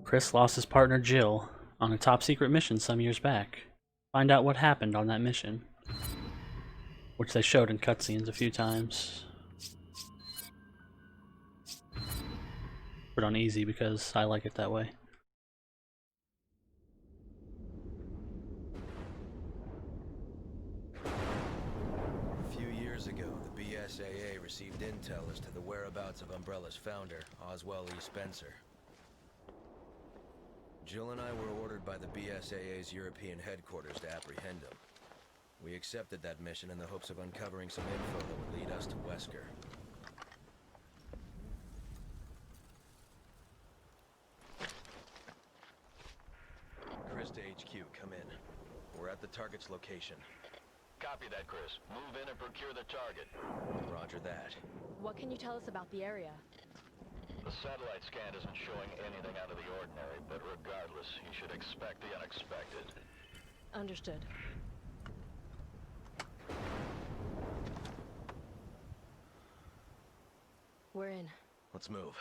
Chris lost his partner Jill on a top secret mission some years back. Find out what happened on that mission, which they showed in cutscenes a few times. Put on easy because I like it that way. A few years ago, the BSAA received intel as to the whereabouts of Umbrella's founder, Oswell E. Spencer. Jill and I were ordered by the BSAA's European headquarters to apprehend him. We accepted that mission in the hopes of uncovering some info that would lead us to Wesker. Chris to HQ, come in. We're at the target's location. Copy that, Chris. Move in and procure the target. Roger that. What can you tell us about the area? The satellite scan isn't showing anything out of the ordinary, but regardless, you should expect the unexpected. Understood. We're in. Let's move.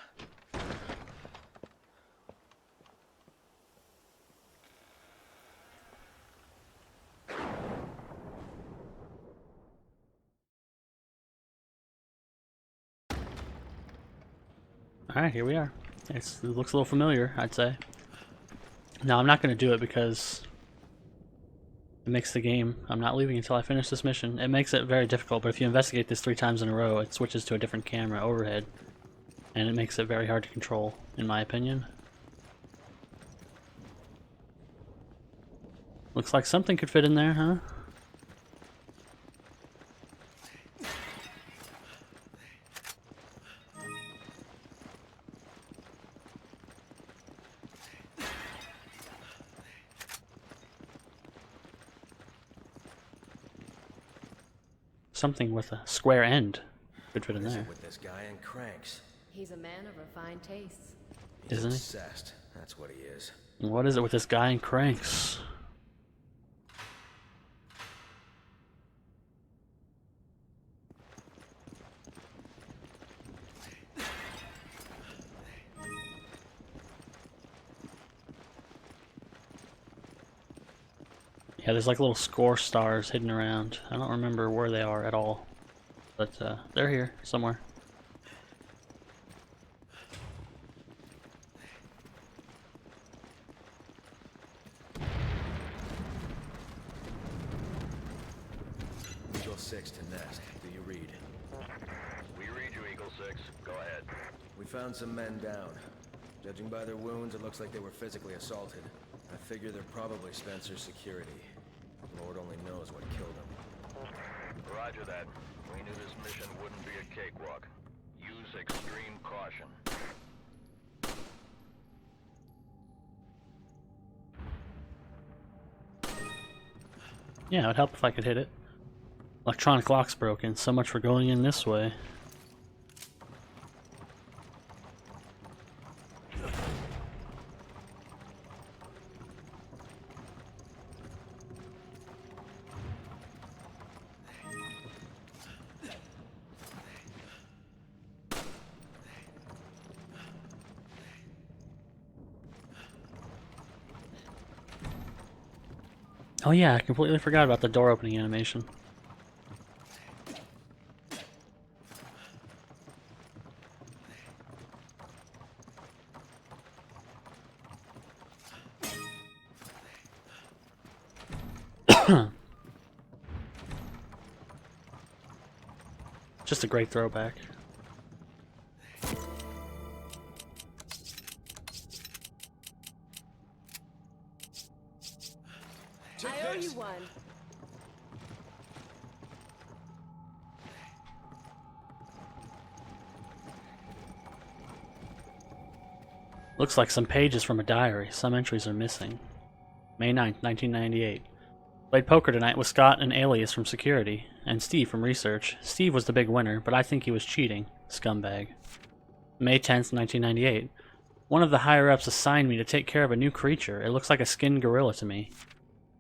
Alright, here we are. It looks a little familiar, I'd say. Now, I'm not going to do it because it makes the game... I'm not leaving until I finish this mission. It makes it very difficult, but if you investigate this 3 times in a row, it switches to a different camera overhead. And it makes it very hard to control, in my opinion. Looks like something could fit in there, huh? Something with a square end could fit in there. With this guy and cranks. He's a man of refined tastes. He's Isn't he? obsessed. That's what he is. What is it with this guy and cranks? Yeah, there's like little score stars hidden around. I don't remember where they are at all. But they're here somewhere. Eagle 6 to Nest. Do you read? We read you, Eagle 6. Go ahead. We found some men down. Judging by their wounds, it looks like they were physically assaulted. I figure they're probably Spencer's security. Lord only knows what killed him. Roger that. We knew this mission wouldn't be a cakewalk. Use extreme caution. Yeah, it would help if I could hit it. Electronic lock's broken. So much for going in this way. Oh yeah, I completely forgot about the door opening animation. Just a great throwback. I owe you one. Looks like some pages from a diary. Some entries are missing. May 9th, 1998. Played poker tonight with Scott and Alias from security, and Steve from research. Steve was the big winner, but I think he was cheating. Scumbag. May 10th, 1998. One of the higher-ups assigned me to take care of a new creature. It looks like a skinned gorilla to me.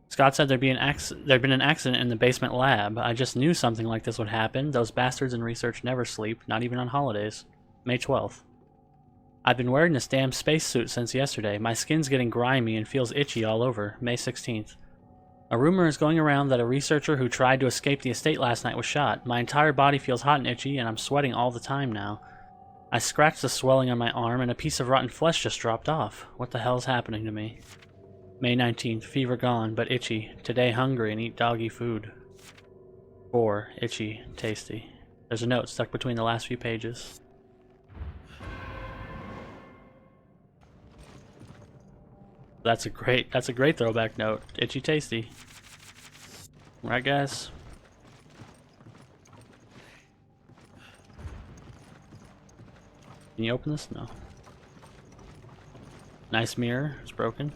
Scott said there'd been an accident in the basement lab. I just knew something like this would happen. Those bastards in research never sleep, not even on holidays. May 12th. I've been wearing this damn spacesuit since yesterday. My skin's getting grimy and feels itchy all over. May 16th. A rumor is going around that a researcher who tried to escape the estate last night was shot. My entire body feels hot and itchy, and I'm sweating all the time now. I scratched the swelling on my arm, and a piece of rotten flesh just dropped off. What the hell's happening to me? May 19th. Fever gone, but itchy. Today hungry and eat doggy food. 4. Itchy. Tasty. There's a note stuck between the last few pages. That's a great throwback note. Itchy tasty. Right, guys? Can you open this? No. Nice mirror. It's broken.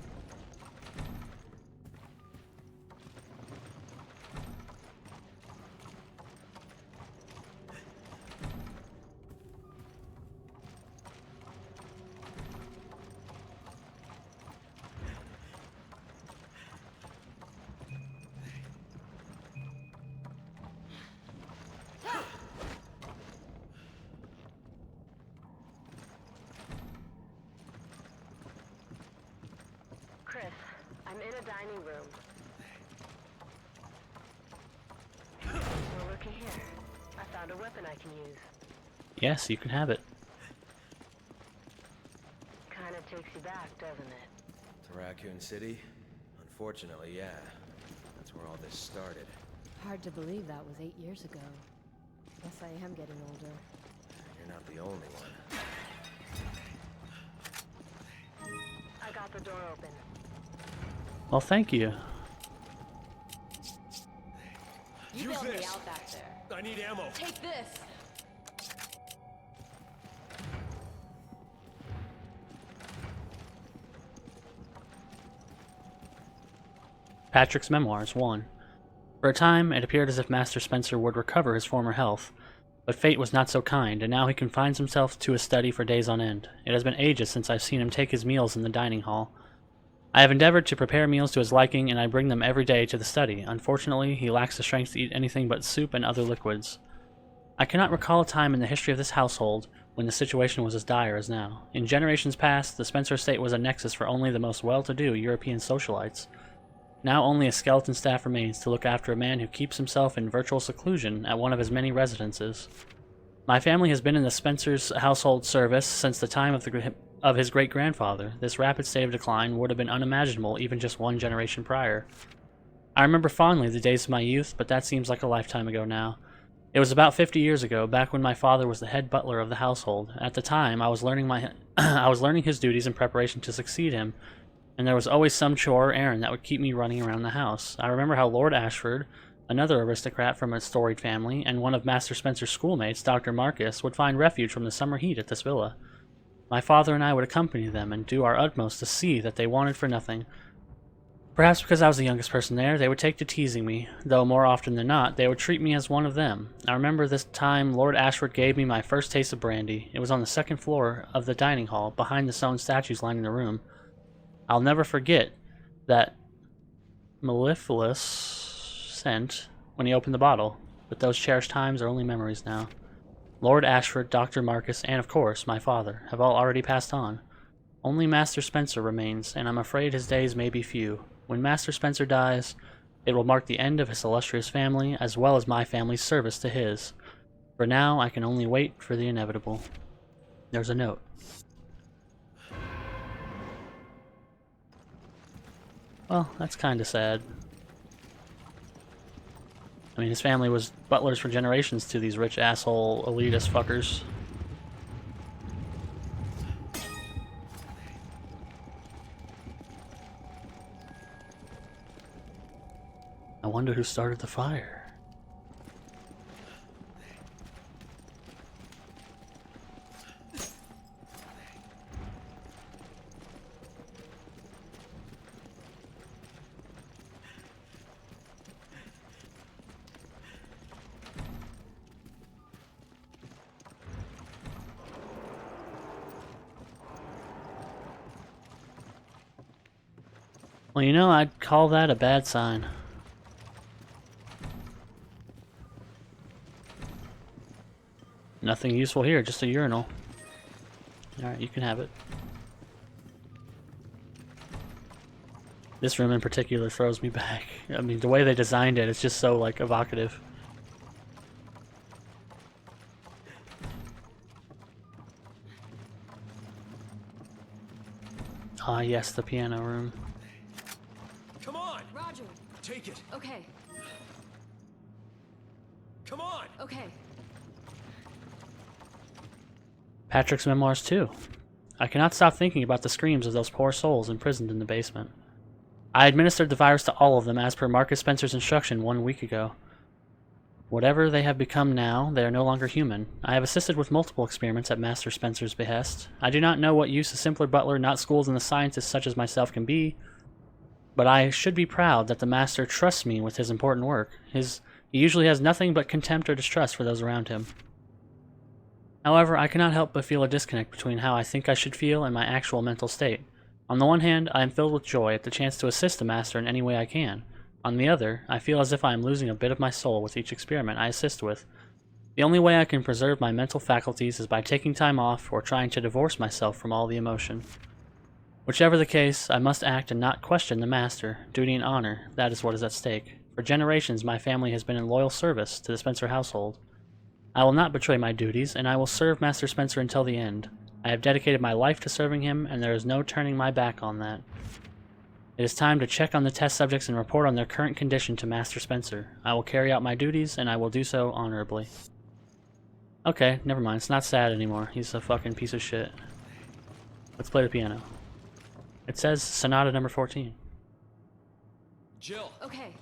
Chris, I'm in a dining room. Well, looky here. I found a weapon I can use. Yes, you can have it. Kinda takes you back, doesn't it? To Raccoon City? Unfortunately, yeah. That's where all this started. Hard to believe that was 8 years ago. Guess I am getting older. You're not the only one. I got the door open. Well, thank you. You bailed me out back there. I need ammo. Take this! Patrick's Memoirs 1. For a time, it appeared as if Master Spencer would recover his former health, but fate was not so kind, and now he confines himself to his study for days on end. It has been ages since I've seen him take his meals in the dining hall. I have endeavored to prepare meals to his liking, and I bring them every day to the study. Unfortunately, he lacks the strength to eat anything but soup and other liquids. I cannot recall a time in the history of this household when the situation was as dire as now. In generations past, the Spencer estate was a nexus for only the most well-to-do European socialites. Now only a skeleton staff remains to look after a man who keeps himself in virtual seclusion at one of his many residences. My family has been in the Spencer's household service since the time of his great-grandfather. This rapid state of decline would have been unimaginable even just one generation prior. I remember fondly the days of my youth, but that seems like a lifetime ago now. It was about 50 years ago, back when my father was the head butler of the household. At the time, I was learning his duties in preparation to succeed him, and there was always some chore or errand that would keep me running around the house. I remember how Lord Ashford, another aristocrat from a storied family, and one of Master Spencer's schoolmates, Dr. Marcus, would find refuge from the summer heat at this villa. My father and I would accompany them and do our utmost to see that they wanted for nothing. Perhaps because I was the youngest person there, they would take to teasing me, though more often than not, they would treat me as one of them. I remember this time Lord Ashford gave me my first taste of brandy. It was on the second floor of the dining hall, behind the stone statues lining the room. I'll never forget that mellifluous scent when he opened the bottle, but those cherished times are only memories now. Lord Ashford, Dr. Marcus, and of course, my father, have all already passed on. Only Master Spencer remains, and I'm afraid his days may be few. When Master Spencer dies, it will mark the end of his illustrious family, as well as my family's service to his. For now, I can only wait for the inevitable. There's a note. Well, that's kinda sad. I mean, his family was butlers for generations to these rich asshole elitist fuckers. I wonder who started the fire. Well, you know, I'd call that a bad sign. Nothing useful here, just a urinal. Alright. Alright, you can have it. This room in particular throws me back. I mean, the way they designed it, it's just so, like, evocative. Ah, yes, the piano room. Come on! Roger. Take it! Okay. Come on! Okay. Patrick's memoirs, too. I cannot stop thinking about the screams of those poor souls imprisoned in the basement. I administered the virus to all of them as per Marcus Spencer's instruction 1 week ago. Whatever they have become now, they are no longer human. I have assisted with multiple experiments at Master Spencer's behest. I do not know what use a simpler butler not schooled in the sciences such as myself can be, but I should be proud that the Master trusts me with his important work. He usually has nothing but contempt or distrust for those around him. However, I cannot help but feel a disconnect between how I think I should feel and my actual mental state. On the one hand, I am filled with joy at the chance to assist the Master in any way I can. On the other, I feel as if I am losing a bit of my soul with each experiment I assist with. The only way I can preserve my mental faculties is by taking time off or trying to divorce myself from all the emotion. Whichever the case, I must act and not question the Master. Duty and honor, that is what is at stake. For generations, my family has been in loyal service to the Spencer household. I will not betray my duties, and I will serve Master Spencer until the end. I have dedicated my life to serving him, and there is no turning my back on that. It is time to check on the test subjects and report on their current condition to Master Spencer. I will carry out my duties, and I will do so honorably. Okay, never mind. It's not sad anymore. He's a fucking piece of shit. Let's play the piano. It says Sonata number 14. Jill! Okay.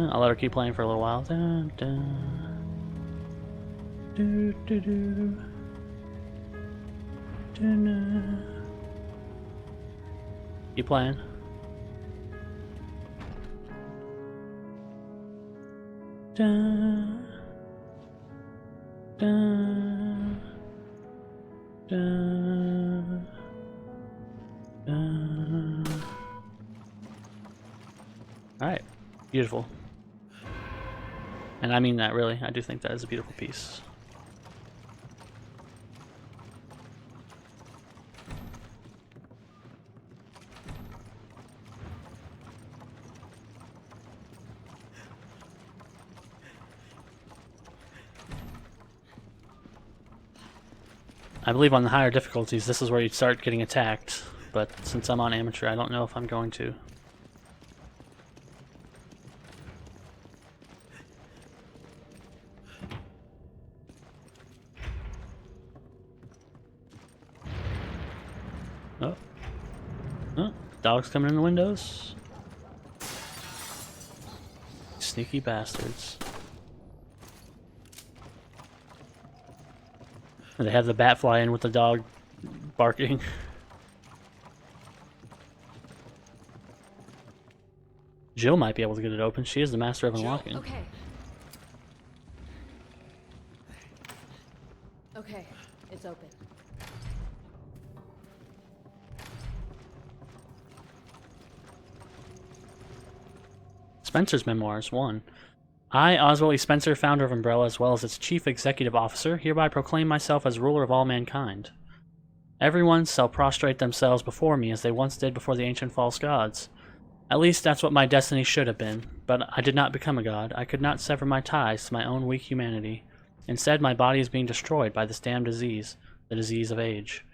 I'll let her keep playing for a little while. Keep playing. Alright, beautiful. And I mean that really. I do think that is a beautiful piece. I believe on the higher difficulties, this is where you start getting attacked, but since I'm on amateur, I don't know if I'm going to. Oh. Oh, dog's coming in the windows. Sneaky bastards. They have the bat fly in with the dog barking. Jill might be able to get it open. She is the master of unlocking. Okay. Okay, it's open. Spencer's Memoirs, 1. I, Oswald E. Spencer, founder of Umbrella, as well as its chief executive officer, hereby proclaim myself as ruler of all mankind. Everyone shall prostrate themselves before me as they once did before the ancient false gods. At least that's what my destiny should have been, but I did not become a god. I could not sever my ties to my own weak humanity. Instead, my body is being destroyed by this damned disease, the disease of age.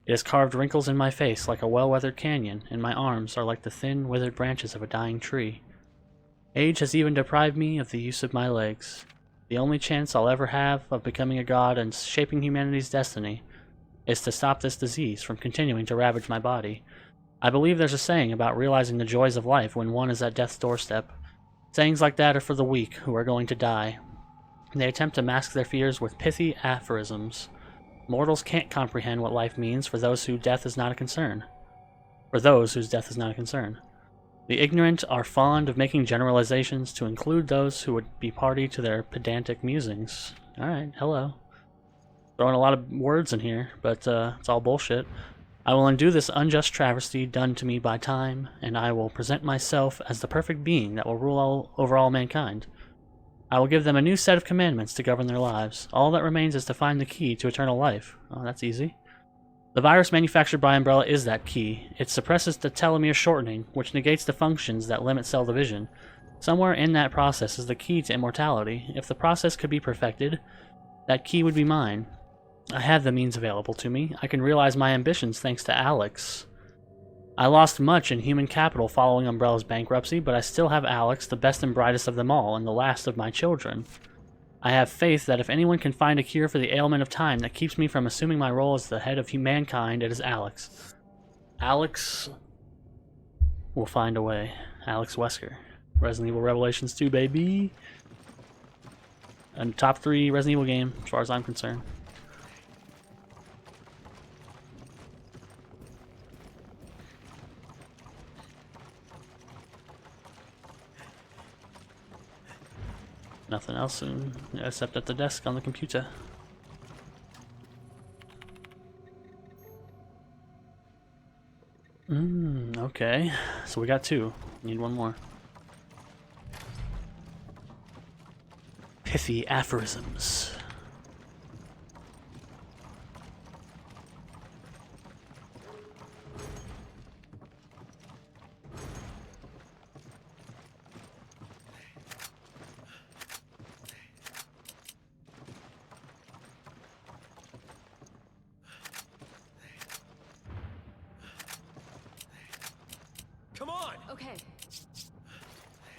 It has carved wrinkles in my face like a well-weathered canyon, and my arms are like the thin, withered branches of a dying tree. Age has even deprived me of the use of my legs. The only chance I'll ever have of becoming a god and shaping humanity's destiny is to stop this disease from continuing to ravage my body. I believe there's a saying about realizing the joys of life when one is at death's doorstep. Sayings like that are for the weak who are going to die. They attempt to mask their fears with pithy aphorisms. Mortals can't comprehend what life means for those whose death is not a concern. For those whose death is not a concern. The ignorant are fond of making generalizations to include those who would be party to their pedantic musings. Alright, hello. Throwing a lot of words in here, but it's all bullshit. I will undo this unjust travesty done to me by time, and I will present myself as the perfect being that will rule over all mankind. I will give them a new set of commandments to govern their lives. All that remains is to find the key to eternal life. Oh, that's easy. The virus manufactured by Umbrella is that key. It suppresses the telomere shortening, which negates the functions that limit cell division. Somewhere in that process is the key to immortality. If the process could be perfected, that key would be mine. I have the means available to me. I can realize my ambitions thanks to Alex. I lost much in human capital following Umbrella's bankruptcy, but I still have Alex, the best and brightest of them all, and the last of my children. I have faith that if anyone can find a cure for the ailment of time that keeps me from assuming my role as the head of mankind, it is Alex. Alex will find a way. Alex Wesker. Resident Evil Revelations 2, baby. And top 3 Resident Evil game, as far as I'm concerned. Nothing else except at the desk on the computer. Okay. So we got 2. Need 1 more. Pithy aphorisms. Come on! Okay.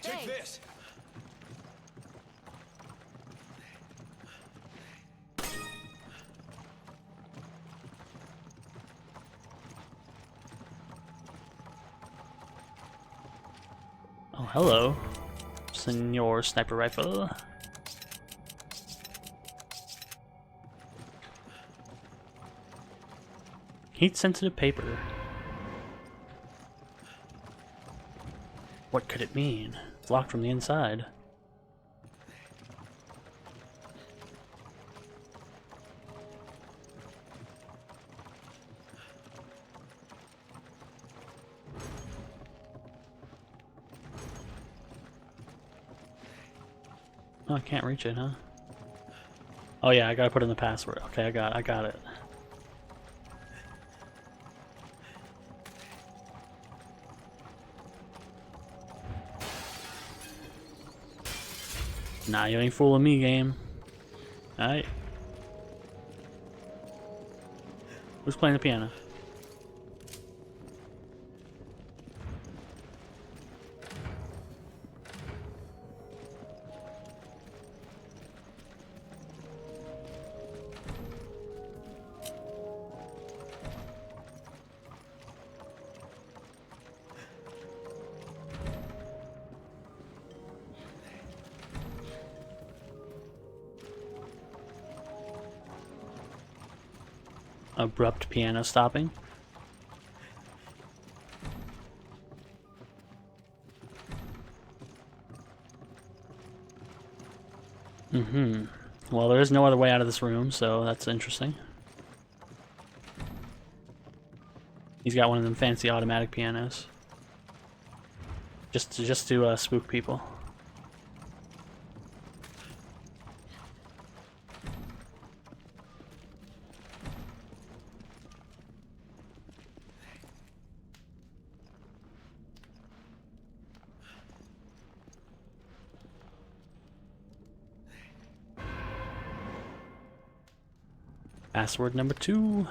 Take Thanks. this! Oh, hello. Senor Sniper Rifle. Heat-sensitive paper. What could it mean? It's locked from the inside. Oh, I can't reach it, huh? Oh yeah, I gotta put in the password. Okay, I got it. Nah, you ain't fooling me, game. Alright. Who's playing the piano? Abrupt piano stopping. Well, there is no other way out of this room, so that's interesting. He's got one of them fancy automatic pianos. Just to spook people. Password number 2.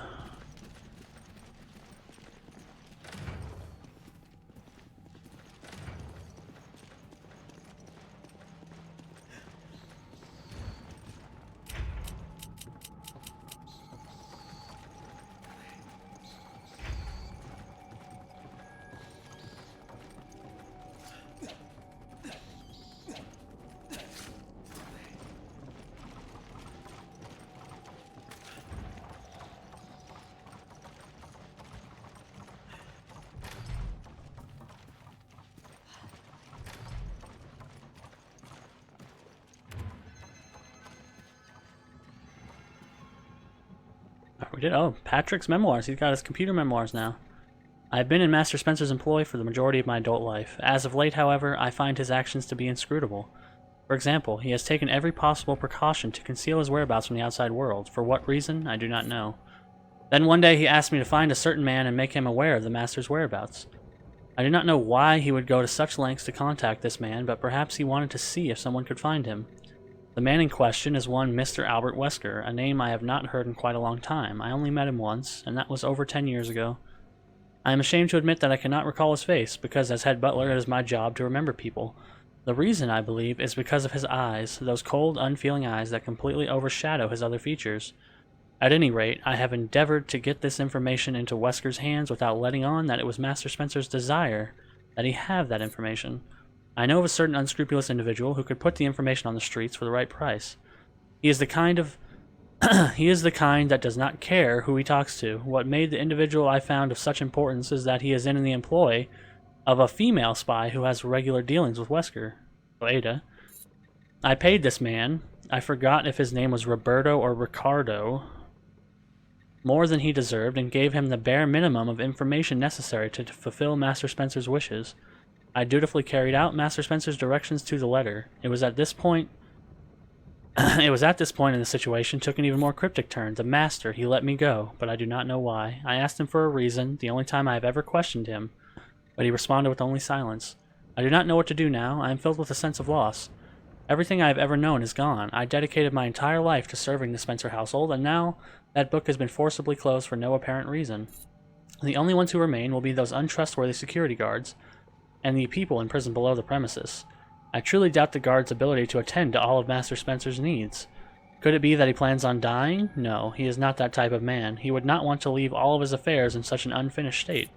We did. Oh, Patrick's memoirs. He's got his computer memoirs now. I've been in Master Spencer's employ for the majority of my adult life. As of late, however, I find his actions to be inscrutable. For example, he has taken every possible precaution to conceal his whereabouts from the outside world. For what reason, I do not know. Then one day he asked me to find a certain man and make him aware of the Master's whereabouts. I do not know why he would go to such lengths to contact this man, but perhaps he wanted to see if someone could find him. The man in question is one Mr. Albert Wesker, a name I have not heard in quite a long time. I only met him once, and that was over 10 years ago. I am ashamed to admit that I cannot recall his face, because as head butler it is my job to remember people. The reason, I believe, is because of his eyes, those cold, unfeeling eyes that completely overshadow his other features. At any rate, I have endeavored to get this information into Wesker's hands without letting on that it was Master Spencer's desire that he have that information. I know of a certain unscrupulous individual who could put the information on the streets for the right price. He is the kind that does not care who he talks to. What made the individual I found of such importance is that he is in the employ of a female spy who has regular dealings with Wesker. So Ada. I paid this man, I forgot if his name was Roberto or Ricardo, more than he deserved, and gave him the bare minimum of information necessary to fulfill Master Spencer's wishes. I dutifully carried out Master Spencer's directions to the letter. It was at this point in the situation took an even more cryptic turn. The Master, he let me go, but I do not know why. I asked him for a reason, the only time I have ever questioned him, but he responded with only silence. I do not know what to do now. I am filled with a sense of loss. Everything I have ever known is gone. I dedicated my entire life to serving the Spencer household, and now that book has been forcibly closed for no apparent reason. The only ones who remain will be those untrustworthy security guards, and the people imprisoned below the premises. I truly doubt the guard's ability to attend to all of Master Spencer's needs. Could it be that he plans on dying? No, he is not that type of man. He would not want to leave all of his affairs in such an unfinished state.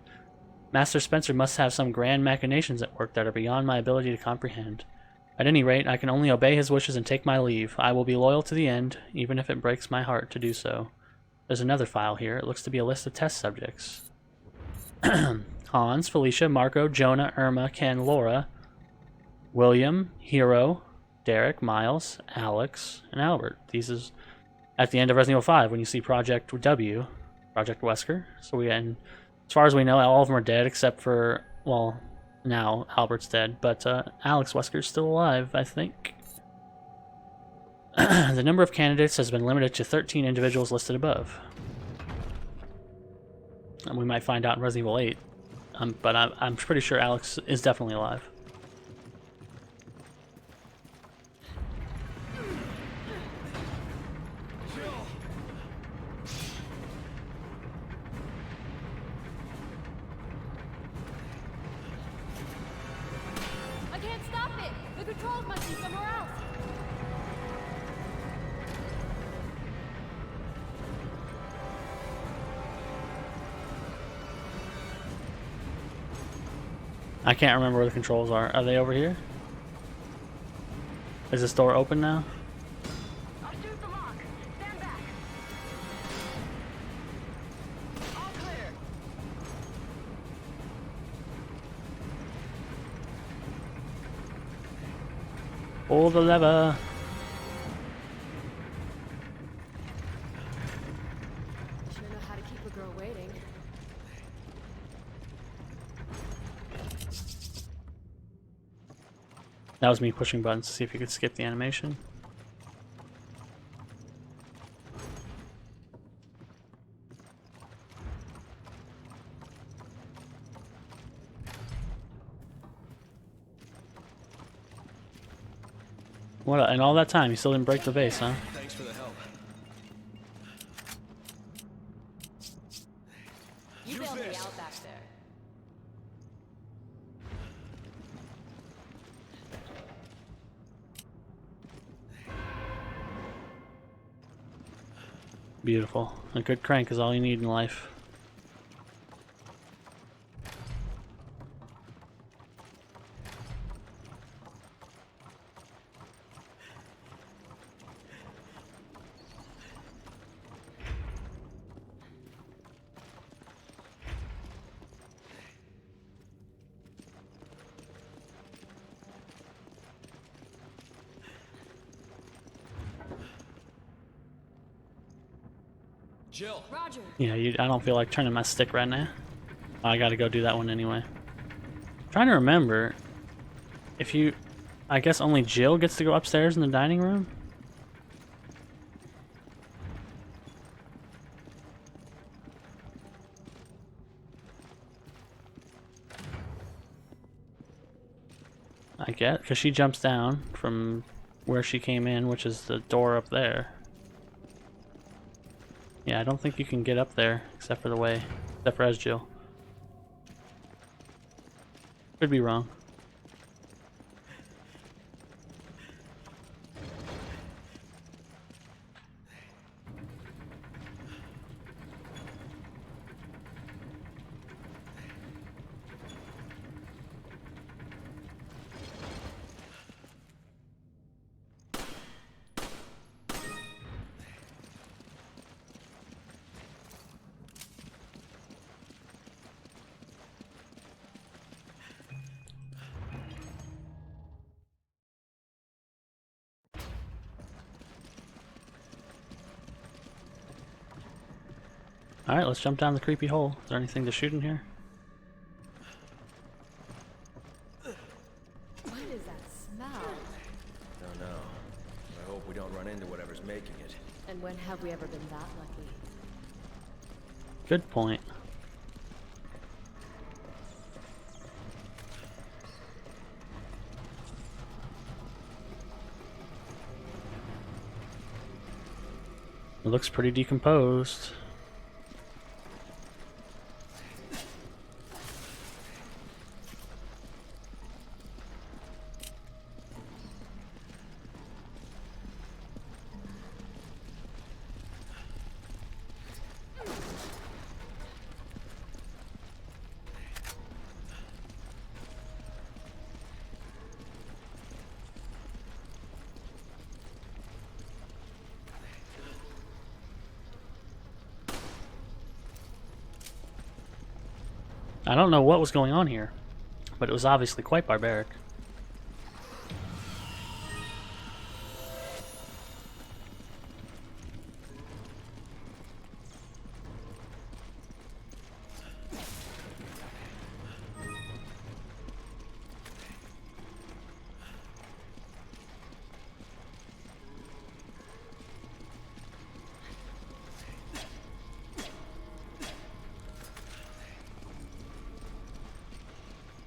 Master Spencer must have some grand machinations at work that are beyond my ability to comprehend. At any rate, I can only obey his wishes and take my leave. I will be loyal to the end, even if it breaks my heart to do so. There's another file here. It looks to be a list of test subjects. Hans, Felicia, Marco, Jonah, Irma, Ken, Laura, William, Hero, Derek, Miles, Alex, and Albert. These is at the end of Resident Evil 5 when you see Project W, Project Wesker. So as far as we know, all of them are dead except for, well, now Albert's dead, but Alex Wesker's still alive, I think. The number of candidates has been limited to 13 individuals listed above. And we might find out in Resident Evil 8, but I'm pretty sure Alex is definitely alive. I can't stop it! The controls must be somewhere else! I can't remember where the controls are. Are they over here? Is this door open now? I'll shoot the lock. Stand back. All clear. Pull the lever. I sure know how to keep a girl waiting. That was me pushing buttons to see if you could skip the animation. What? And all that time, you still didn't break the vase, huh? Thanks for the help. You bailed me out back there. Beautiful. A good crank is all you need in life. Jill. Roger. Yeah, I don't feel like turning my stick right now. I gotta go do that one anyway. Trying to remember if you... I guess only Jill gets to go upstairs in the dining room? I get, because she jumps down from where she came in, which is the door up there. Yeah, I don't think you can get up there except for as Jill. Could be wrong. Alright, let's jump down the creepy hole. Is there anything to shoot in here? What is that smell? Don't know. I hope we don't run into whatever's making it. And when have we ever been that lucky? Good point. It looks pretty decomposed. I don't know what was going on here, but it was obviously quite barbaric.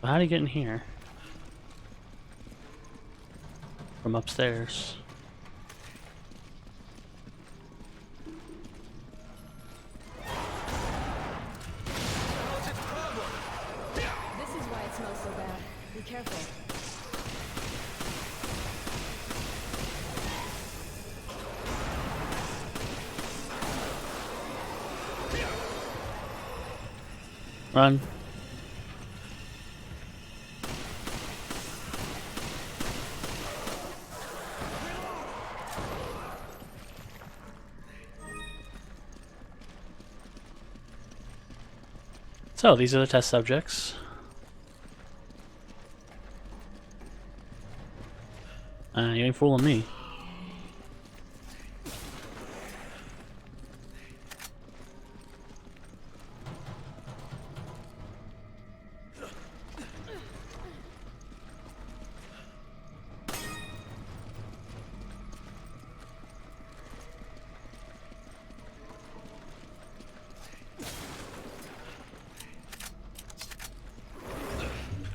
How do you get in here? From upstairs. This is why it smells so bad. Be careful. Run. So, these are the test subjects. You ain't fooling me.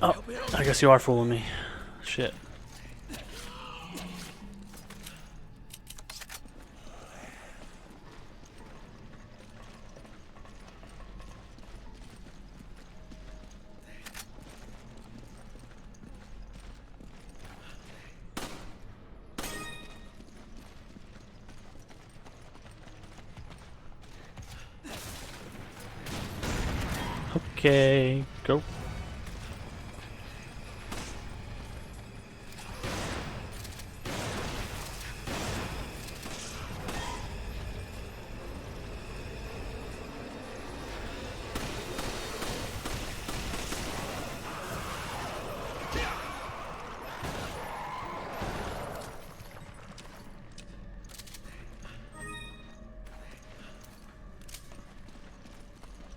Oh, I guess you are fooling me. Shit. Okay, go.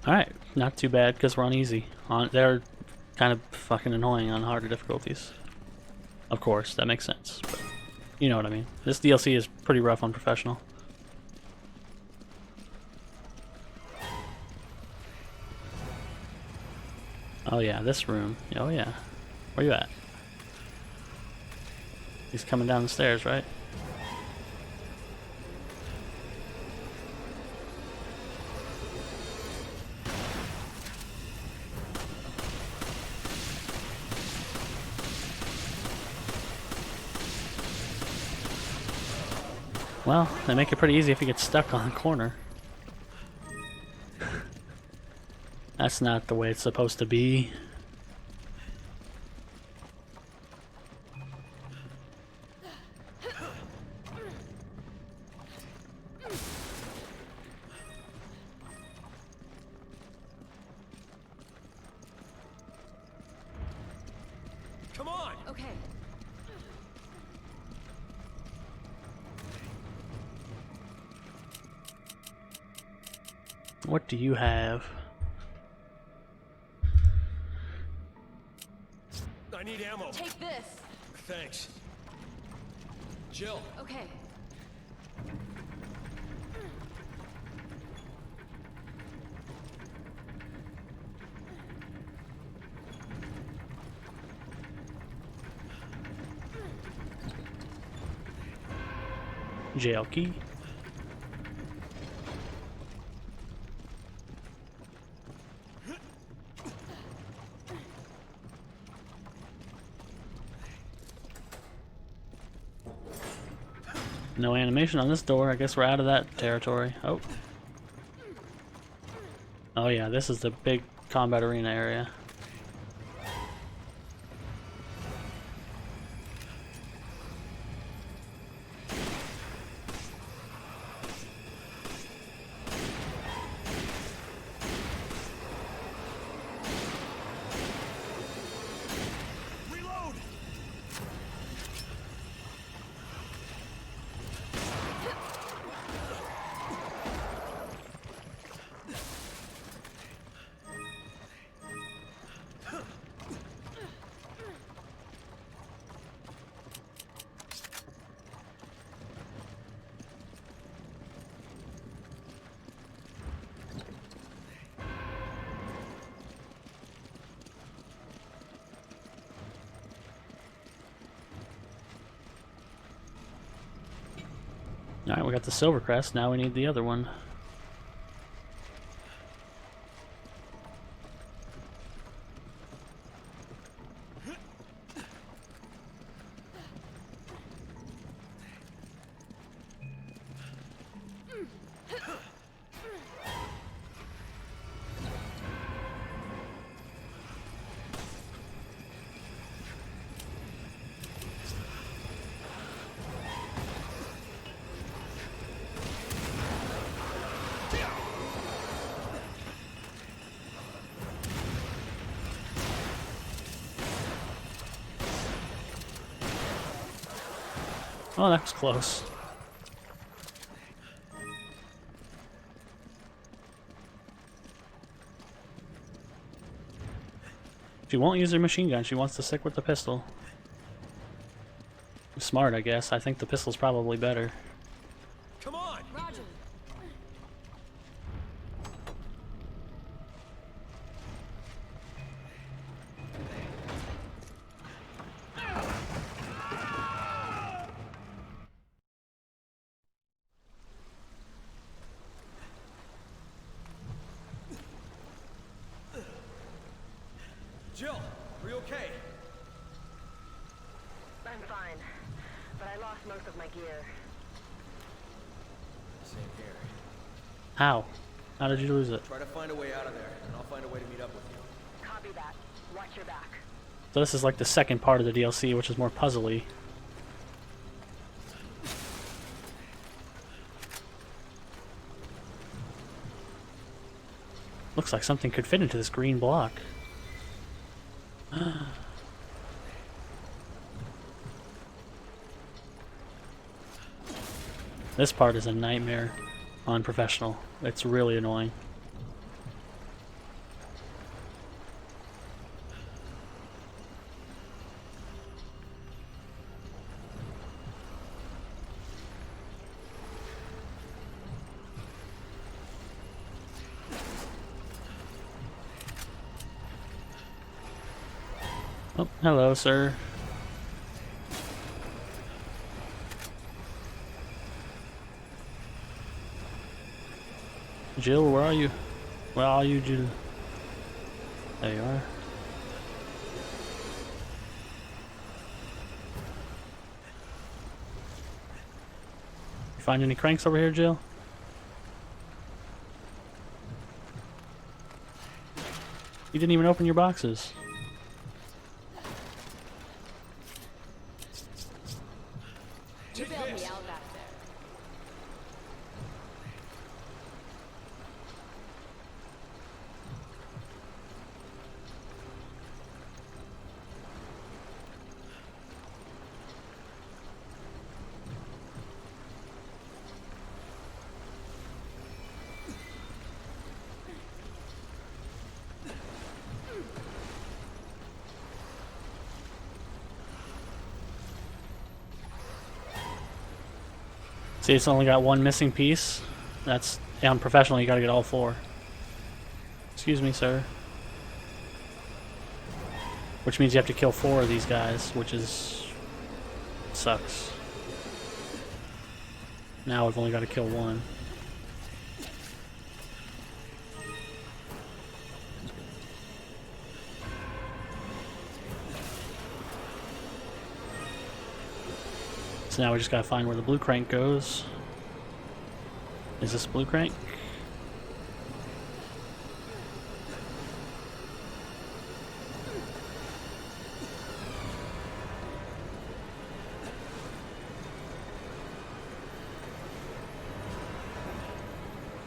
Alright, not too bad because we're on easy. They're kind of fucking annoying on harder difficulties. Of course, that makes sense. But you know what I mean. This DLC is pretty rough on professional. Oh yeah, this room. Oh yeah. Where you at? He's coming down the stairs, right? Well, they make it pretty easy if you get stuck on the corner. That's not the way it's supposed to be. Come on! Okay. What do you have? I need ammo. Take this. Thanks. Jill, Okay. Jail key. No animation on this door. I guess we're out of that territory. Oh. Oh yeah, this is the big combat arena area. reload! Alright, we got the silver crest. Now we need the other one. Oh, that was close. She won't use her machine gun. She wants to stick with the pistol. Smart, I guess. I think the pistol's probably better. Come on! Roger. Jill, are you okay? I'm fine, but I lost most of my gear. Same here. How? How did you lose it? Try to find a way out of there, and I'll find a way to meet up with you. Copy that. Watch your back. So this is like the second part of the DLC, which is more puzzly. Looks like something could fit into this green block. This part is a nightmare on professional. It's really annoying. Oh, hello, sir. Jill, where are you? Where are you, Jill? There you are. You find any cranks over here, Jill? You didn't even open your boxes. You bailed me out back there. See, it's only got one missing piece. That's on professional, you gotta get all 4. Excuse me, sir. Which means you have to kill 4 of these guys, which is... sucks. Now I've only got to kill 1. So now we just gotta find where the blue crank goes. Is this blue crank?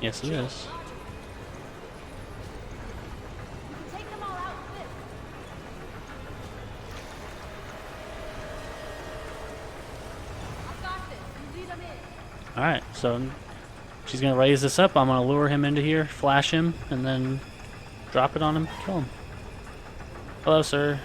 Yes, it is. Take them all out with this. I've got this. You lead them in. Alright, so she's gonna raise this up. I'm gonna lure him into here, flash him, and then drop it on him, kill him. Hello, sir.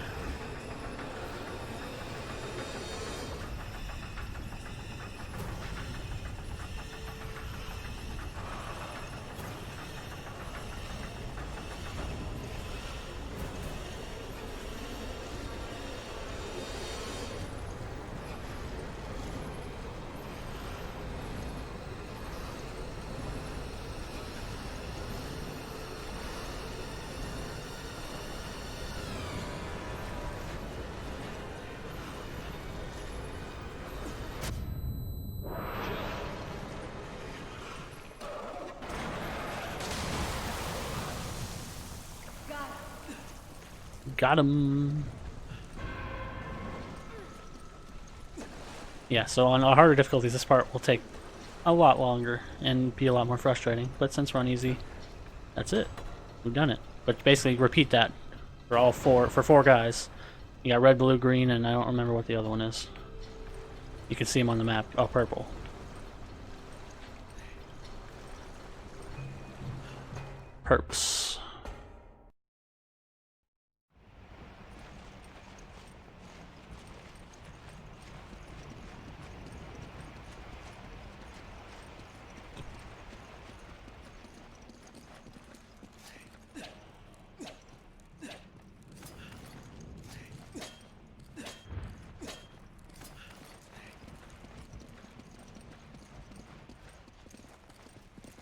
Got him. Yeah, so on harder difficulties, this part will take a lot longer and be a lot more frustrating. But since we're on easy, that's it. We've done it. But basically, repeat that for all 4 guys. You got red, blue, green, and I don't remember what the other one is. You can see them on the map. Oh, purple. Perps.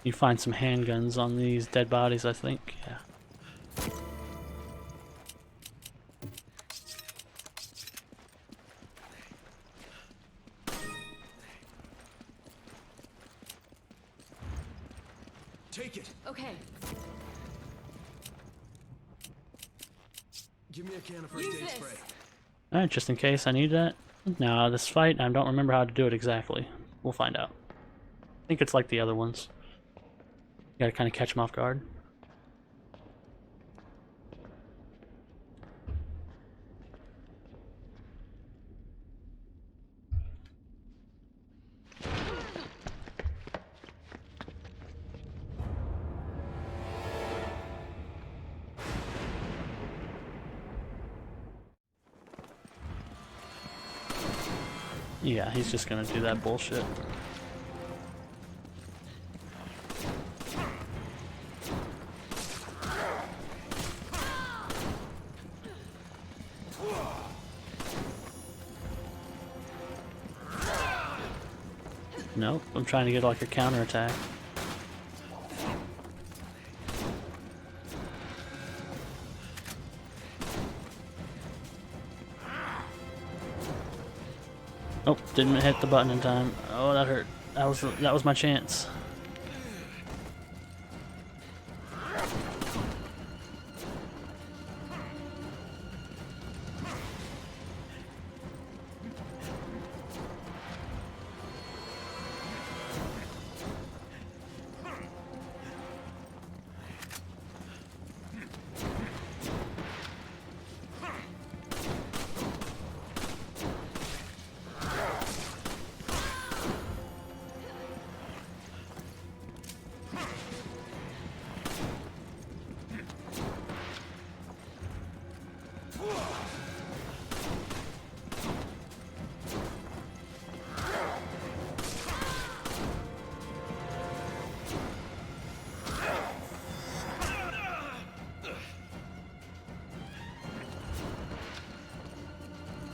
You find some handguns on these dead bodies, I think. Yeah. Take it. Okay. Give me a can of first Use aid this. spray. Alright, just in case I need that. Now, this fight, I don't remember how to do it exactly. We'll find out. I think it's like the other ones. You gotta kind of catch them off guard. Yeah, he's just gonna do that bullshit. Nope, I'm trying to get like a counterattack. Oh, didn't hit the button in time. Oh, that hurt. That was my chance.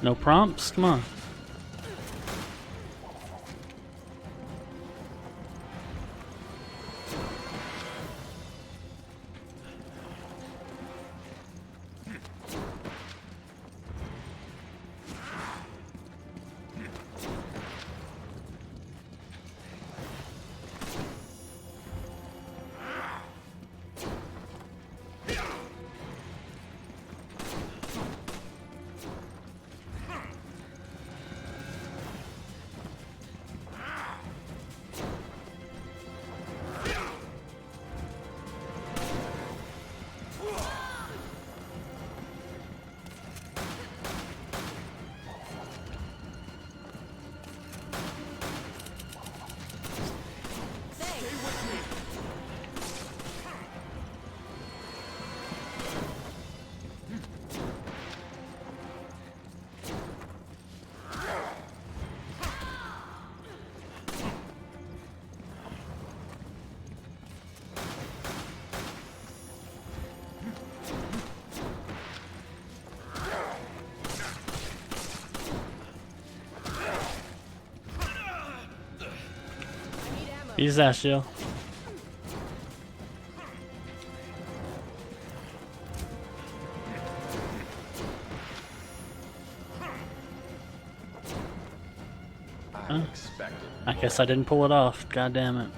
No prompts? Come on. Use that, Jill. I guess I didn't pull it off. God damn it.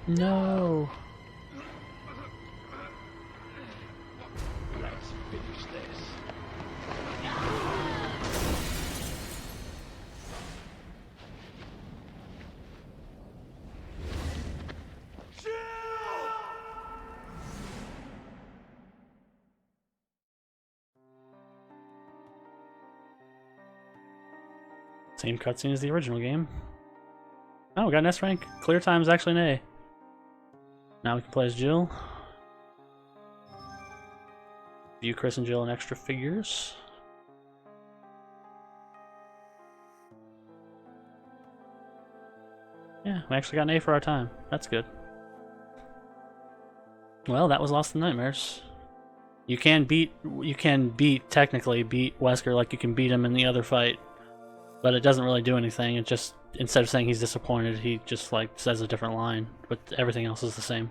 No. Let's finish this. Same cutscene as the original game. Oh, we got an S rank. Clear time is actually an A. Now we can play as Jill. View Chris and Jill in extra figures. Yeah, we actually got an A for our time. That's good. Well, that was Lost in Nightmares. You can technically beat Wesker, like you can beat him in the other fight, but it doesn't really do anything. It just, instead of saying he's disappointed, he just like says a different line, but everything else is the same.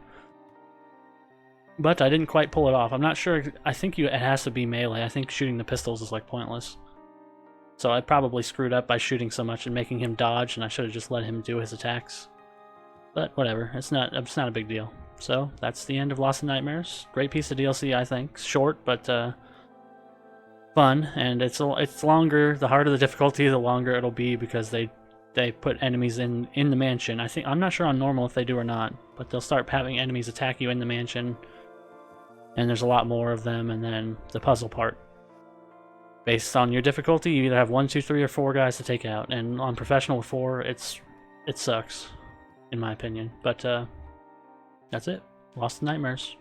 But I didn't quite pull it off. I'm not sure. I think it has to be melee. I think shooting the pistols is like pointless. So I probably screwed up by shooting so much and making him dodge, and I should have just let him do his attacks. But whatever, it's not a big deal. So that's the end of Lost in Nightmares. Great piece of DLC, I think. Short, but fun, and it's longer. The harder the difficulty, the longer it'll be, because they put enemies in the mansion. I'm not sure on normal if they do or not, but they'll start having enemies attack you in the mansion, and there's a lot more of them. And then the puzzle part, based on your difficulty, you either have 1, 2, 3, or 4 guys to take out, and on professional with 4, it sucks, in my opinion. But that's it. Lost in Nightmares.